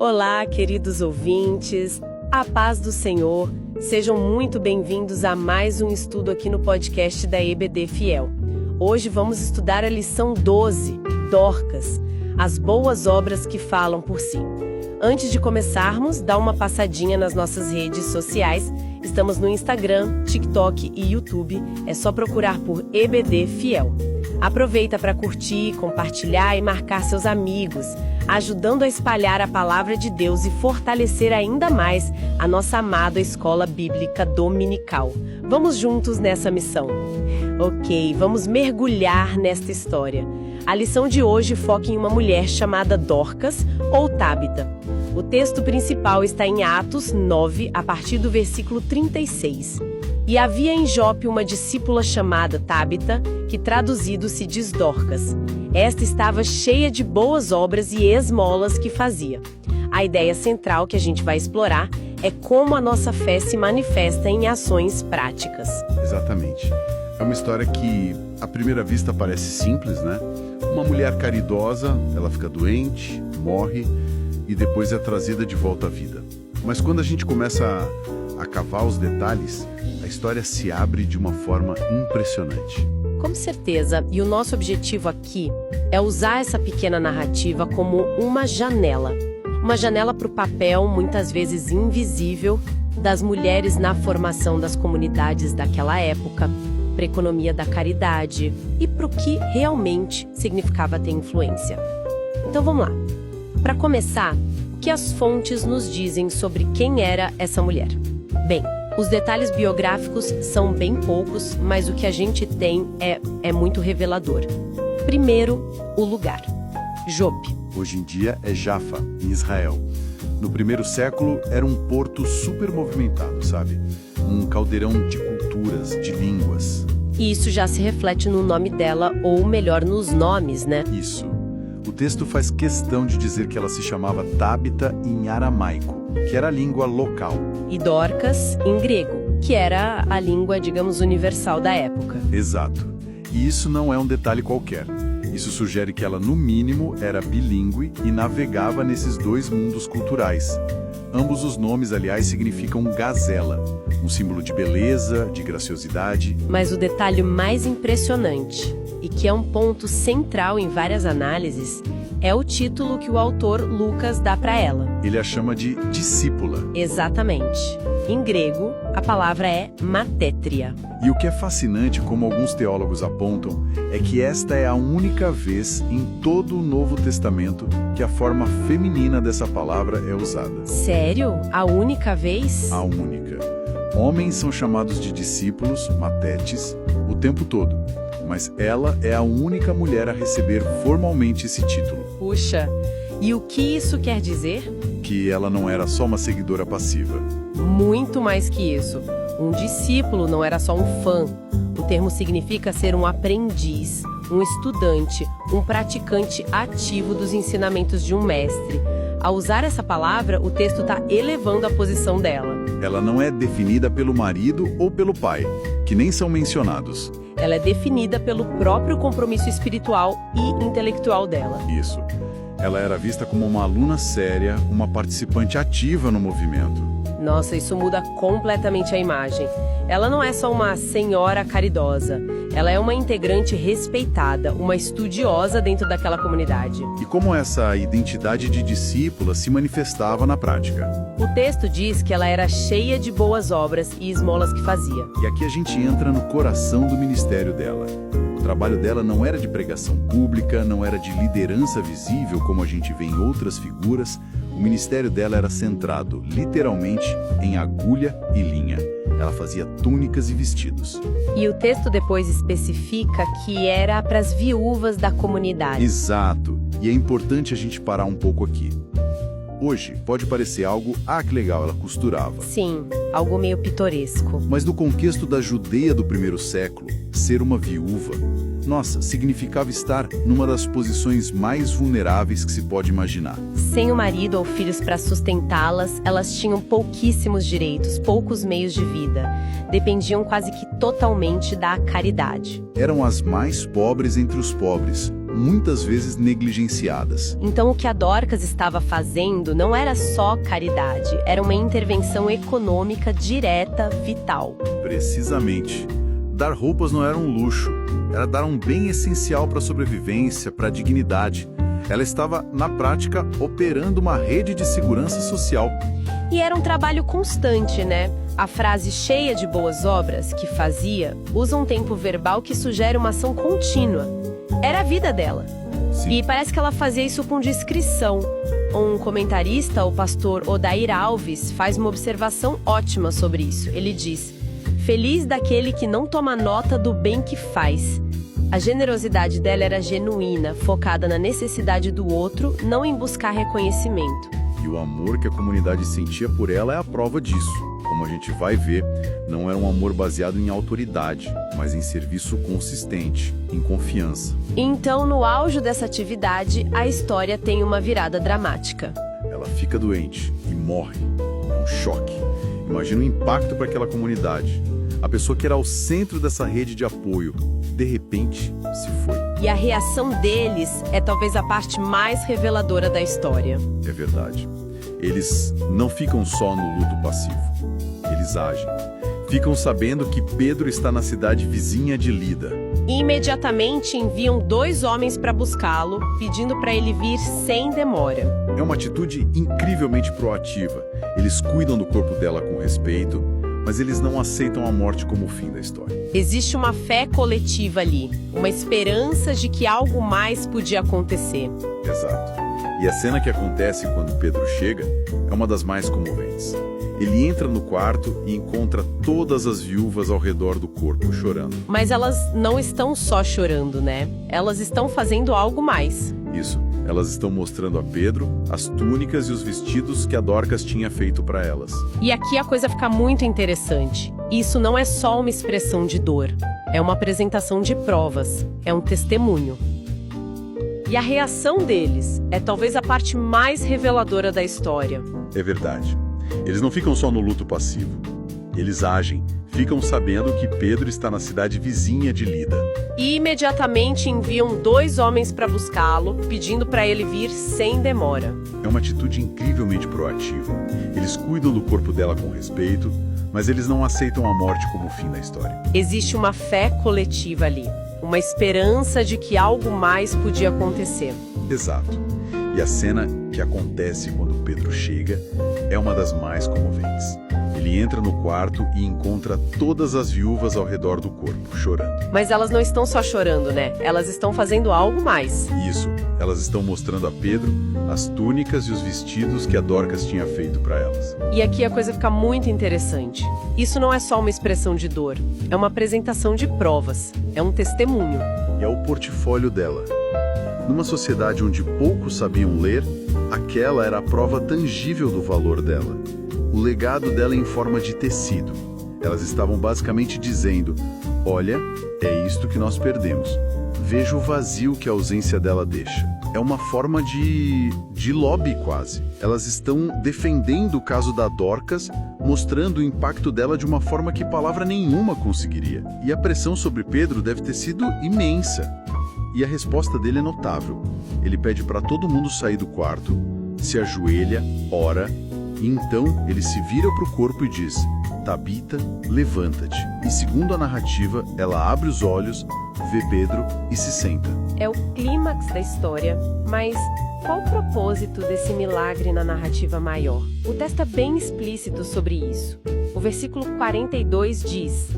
Olá, queridos ouvintes, a paz do Senhor, sejam muito bem-vindos a mais um estudo aqui no podcast da EBD Fiel. Hoje vamos estudar a lição 12, Dorcas, as boas obras que falam por si. Antes de começarmos, dá uma passadinha nas nossas redes sociais, estamos no Instagram, TikTok e YouTube, é só procurar por EBD Fiel. Aproveita para curtir, compartilhar e marcar seus amigos, ajudando a espalhar a palavra de Deus e fortalecer ainda mais a nossa amada Escola Bíblica Dominical. Vamos juntos nessa missão. Ok, vamos mergulhar nesta história. A lição de hoje foca em uma mulher chamada Dorcas ou Tábita. O texto principal está em Atos 9, a partir do versículo 36. E havia em Jope uma discípula chamada Tábita, que traduzido se diz Dorcas. Esta estava cheia de boas obras e esmolas que fazia. A ideia central que a gente vai explorar é como a nossa fé se manifesta em ações práticas. Exatamente. É uma história que, à primeira vista, parece simples, né? Uma mulher caridosa, ela fica doente, morre e depois é trazida de volta à vida. Mas quando a gente começa a cavar os detalhes, a história se abre de uma forma impressionante. Com certeza, e o nosso objetivo aqui é usar essa pequena narrativa como uma janela. Uma janela para o papel, muitas vezes invisível, das mulheres na formação das comunidades daquela época, para a economia da caridade e para o que realmente significava ter influência. Então vamos lá. Para começar, o que as fontes nos dizem sobre quem era essa mulher? Bem, os detalhes biográficos são bem poucos, mas o que a gente tem é muito revelador. Primeiro, o lugar. Jope. Hoje em dia é Jaffa, em Israel. No primeiro século era um porto super movimentado, sabe? Um caldeirão de culturas, de línguas. E isso já se reflete no nome dela, ou melhor, nos nomes, né? Isso. O texto faz questão de dizer que ela se chamava Tábita em aramaico, que era a língua local. E Dorcas em grego, que era a língua, digamos, universal da época. Exato. E isso não é um detalhe qualquer. Isso sugere que ela, no mínimo, era bilíngue e navegava nesses dois mundos culturais. Ambos os nomes, aliás, significam gazela, um símbolo de beleza, de graciosidade. Mas o detalhe mais impressionante, e que é um ponto central em várias análises, é o título que o autor Lucas dá para ela. Ele a chama de discípula. Exatamente. Em grego, a palavra é matétria. E o que é fascinante, como alguns teólogos apontam, é que esta é a única vez em todo o Novo Testamento que a forma feminina dessa palavra é usada. Sério? A única vez? A única. Homens são chamados de discípulos, matetes, o tempo todo. Mas ela é a única mulher a receber formalmente esse título. Puxa, e o que isso quer dizer? Que ela não era só uma seguidora passiva. Muito mais que isso. Um discípulo não era só um fã. O termo significa ser um aprendiz, um estudante, um praticante ativo dos ensinamentos de um mestre. Ao usar essa palavra, o texto está elevando a posição dela. Ela não é definida pelo marido ou pelo pai, que nem são mencionados. Ela é definida pelo próprio compromisso espiritual e intelectual dela. Isso. Ela era vista como uma aluna séria, uma participante ativa no movimento. Nossa, isso muda completamente a imagem. Ela não é só uma senhora caridosa. Ela é uma integrante respeitada, uma estudiosa dentro daquela comunidade. E como essa identidade de discípula se manifestava na prática? O texto diz que ela era cheia de boas obras e esmolas que fazia. E aqui a gente entra no coração do ministério dela. O trabalho dela não era de pregação pública, não era de liderança visível, como a gente vê em outras figuras. O ministério dela era centrado, literalmente, em agulha e linha. Ela fazia túnicas e vestidos. E o texto depois especifica que era para as viúvas da comunidade. Exato. E é importante a gente parar um pouco aqui. Hoje, pode parecer algo, que legal, ela costurava. Sim, algo meio pitoresco. Mas no contexto da Judeia do primeiro século, ser uma viúva, significava estar numa das posições mais vulneráveis que se pode imaginar. Sem o marido ou filhos para sustentá-las, elas tinham pouquíssimos direitos, poucos meios de vida. Dependiam quase que totalmente da caridade. Eram as mais pobres entre os pobres, muitas vezes negligenciadas. Então o que a Dorcas estava fazendo não era só caridade, era uma intervenção econômica direta, vital. Precisamente. Dar roupas não era um luxo, era dar um bem essencial para a sobrevivência, para a dignidade. Ela estava, na prática, operando uma rede de segurança social. E era um trabalho constante, né? A frase cheia de boas obras, que fazia, usa um tempo verbal que sugere uma ação contínua. Era a vida dela. Sim. E parece que ela fazia isso com discrição. Um comentarista, o pastor Odair Alves, faz uma observação ótima sobre isso. Ele diz: "Feliz daquele que não toma nota do bem que faz." A generosidade dela era genuína, focada na necessidade do outro, não em buscar reconhecimento. E o amor que a comunidade sentia por ela é a prova disso. Como a gente vai ver, não era um amor baseado em autoridade, mas em serviço consistente, em confiança. Então, no auge dessa atividade, a história tem uma virada dramática. Ela fica doente e morre. É um choque. Imagina o impacto para aquela comunidade. A pessoa que era o centro dessa rede de apoio, de repente, se foi. E a reação deles é talvez a parte mais reveladora da história. É verdade. Eles não ficam só no luto passivo. Eles agem. Ficam sabendo que Pedro está na cidade vizinha de Lida. E imediatamente enviam 2 homens para buscá-lo, pedindo para ele vir sem demora. É uma atitude incrivelmente proativa. Eles cuidam do corpo dela com respeito, mas eles não aceitam a morte como o fim da história. Existe uma fé coletiva ali, uma esperança de que algo mais podia acontecer. Exato. E a cena que acontece quando Pedro chega é uma das mais comoventes. Ele entra no quarto e encontra todas as viúvas ao redor do corpo, chorando. Mas elas não estão só chorando, né? Elas estão fazendo algo mais. Isso. Elas estão mostrando a Pedro as túnicas e os vestidos que a Dorcas tinha feito para elas. E aqui a coisa fica muito interessante. Isso não é só uma expressão de dor. É uma apresentação de provas. É um testemunho. E a reação deles é talvez a parte mais reveladora da história. É verdade. Eles não ficam só no luto passivo. Eles agem, ficam sabendo que Pedro está na cidade vizinha de Lida. E imediatamente enviam 2 homens para buscá-lo, pedindo para ele vir sem demora. É uma atitude incrivelmente proativa. Eles cuidam do corpo dela com respeito, mas eles não aceitam a morte como o fim da história. Existe uma fé coletiva ali, uma esperança de que algo mais podia acontecer. Exato. E a cena que acontece quando Pedro chega é uma das mais comoventes. Ele entra no quarto e encontra todas as viúvas ao redor do corpo, chorando. Mas elas não estão só chorando, né? Elas estão fazendo algo mais. Isso, elas estão mostrando a Pedro as túnicas e os vestidos que a Dorcas tinha feito para elas. E aqui a coisa fica muito interessante. Isso não é só uma expressão de dor, é uma apresentação de provas, é um testemunho. E é o portfólio dela. Numa sociedade onde poucos sabiam ler, aquela era a prova tangível do valor dela. O legado dela em forma de tecido. Elas estavam basicamente dizendo: olha, é isto que nós perdemos. Veja o vazio que a ausência dela deixa. É uma forma de lobby quase. Elas estão defendendo o caso da Dorcas, mostrando o impacto dela de uma forma que palavra nenhuma conseguiria. E a pressão sobre Pedro deve ter sido imensa. E a resposta dele é notável. Ele pede para todo mundo sair do quarto, se ajoelha, ora, e então ele se vira para o corpo e diz: Tabita, levanta-te. E segundo a narrativa, ela abre os olhos, vê Pedro e se senta. É o clímax da história, mas qual o propósito desse milagre na narrativa maior? O texto é bem explícito sobre isso. O versículo 42 diz: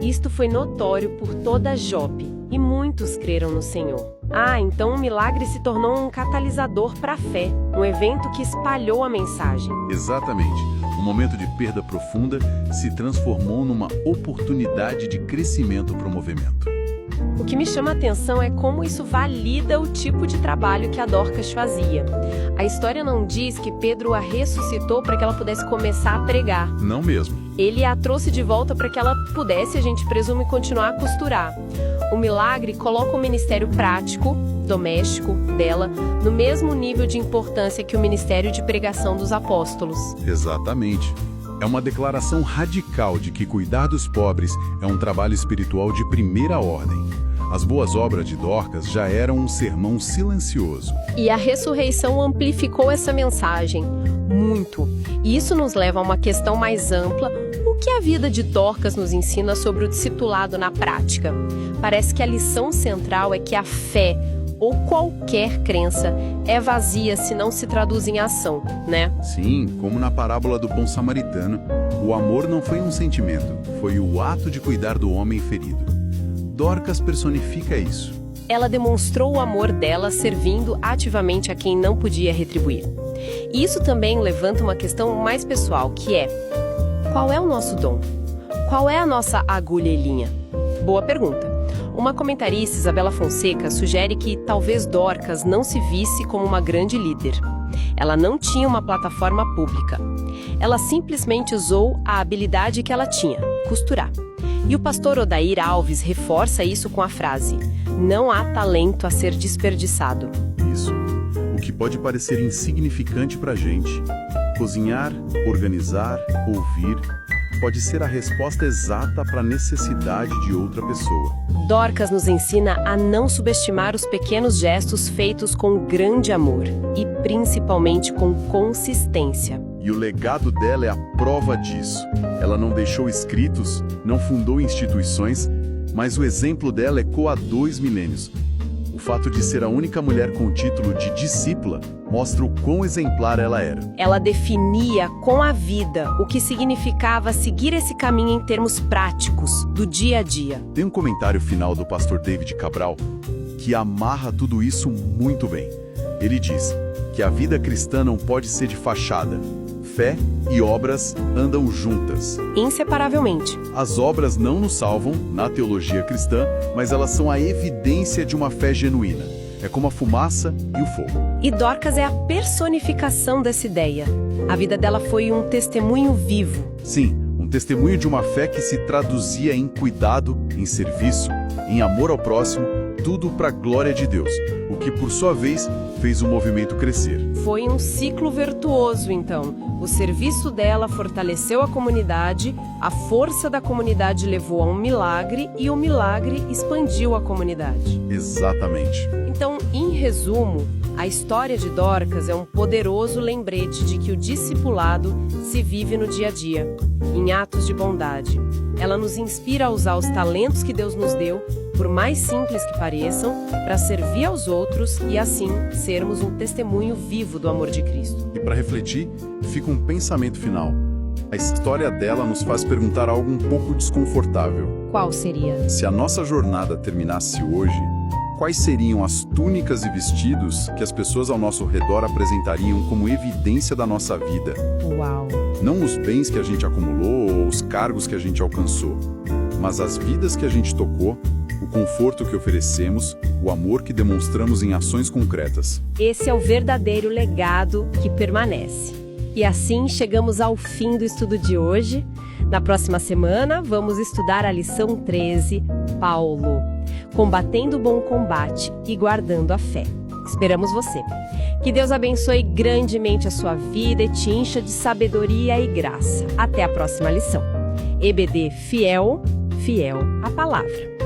Isto foi notório por toda Jope, e muitos creram no Senhor. Então o milagre se tornou um catalisador para a fé, um evento que espalhou a mensagem. Exatamente. Um momento de perda profunda se transformou numa oportunidade de crescimento para o movimento. O que me chama a atenção é como isso valida o tipo de trabalho que a Dorcas fazia. A história não diz que Pedro a ressuscitou para que ela pudesse começar a pregar. Não mesmo. Ele a trouxe de volta para que ela pudesse, a gente presume, continuar a costurar. O milagre coloca o ministério prático, doméstico, dela, no mesmo nível de importância que o ministério de pregação dos apóstolos. Exatamente. É uma declaração radical de que cuidar dos pobres é um trabalho espiritual de primeira ordem. As boas obras de Dorcas já eram um sermão silencioso. E a ressurreição amplificou essa mensagem muito. E isso nos leva a uma questão mais ampla. O que a vida de Dorcas nos ensina sobre o discipulado na prática? Parece que a lição central é que a fé, ou qualquer crença, é vazia se não se traduz em ação, né? Sim, como na parábola do bom samaritano, o amor não foi um sentimento, foi o ato de cuidar do homem ferido. Dorcas personifica isso. Ela demonstrou o amor dela servindo ativamente a quem não podia retribuir. E isso também levanta uma questão mais pessoal, que é: qual é o nosso dom? Qual é a nossa agulha e linha? Boa pergunta. Uma comentarista, Isabela Fonseca, sugere que talvez Dorcas não se visse como uma grande líder. Ela não tinha uma plataforma pública. Ela simplesmente usou a habilidade que ela tinha, costurar. E o pastor Odair Alves reforça isso com a frase: não há talento a ser desperdiçado. Isso. O que pode parecer insignificante pra gente, cozinhar, organizar, ouvir, pode ser a resposta exata para a necessidade de outra pessoa. Dorcas nos ensina a não subestimar os pequenos gestos feitos com grande amor e principalmente com consistência. E o legado dela é a prova disso. Ela não deixou escritos, não fundou instituições, mas o exemplo dela ecoa há 2 milênios. O fato de ser a única mulher com o título de discípula mostra o quão exemplar ela era. Ela definia com a vida o que significava seguir esse caminho em termos práticos, do dia a dia. Tem um comentário final do pastor David Cabral que amarra tudo isso muito bem. Ele diz que a vida cristã não pode ser de fachada. Fé e obras andam juntas. Inseparavelmente. As obras não nos salvam, na teologia cristã, mas elas são a evidência de uma fé genuína. É como a fumaça e o fogo. E Dorcas é a personificação dessa ideia. A vida dela foi um testemunho vivo. Sim, um testemunho de uma fé que se traduzia em cuidado, em serviço, em amor ao próximo, tudo para a glória de Deus, o que, por sua vez, fez o movimento crescer. Foi um ciclo virtuoso, então. O serviço dela fortaleceu a comunidade, a força da comunidade levou a um milagre e o milagre expandiu a comunidade. Exatamente. Então, em resumo, a história de Dorcas é um poderoso lembrete de que o discipulado se vive no dia a dia, em atos de bondade. Ela nos inspira a usar os talentos que Deus nos deu, por mais simples que pareçam, para servir aos outros e, assim, sermos um testemunho vivo do amor de Cristo. E para refletir, fica um pensamento final. A história dela nos faz perguntar algo um pouco desconfortável. Qual seria? Se a nossa jornada terminasse hoje, quais seriam as túnicas e vestidos que as pessoas ao nosso redor apresentariam como evidência da nossa vida? Uau! Não os bens que a gente acumulou ou os cargos que a gente alcançou, mas as vidas que a gente tocou, o conforto que oferecemos, o amor que demonstramos em ações concretas. Esse é o verdadeiro legado que permanece. E assim chegamos ao fim do estudo de hoje. Na próxima semana, vamos estudar a lição 13, Paulo, combatendo o bom combate e guardando a fé. Esperamos você. Que Deus abençoe grandemente a sua vida e te encha de sabedoria e graça. Até a próxima lição. EBD Fiel, fiel à palavra.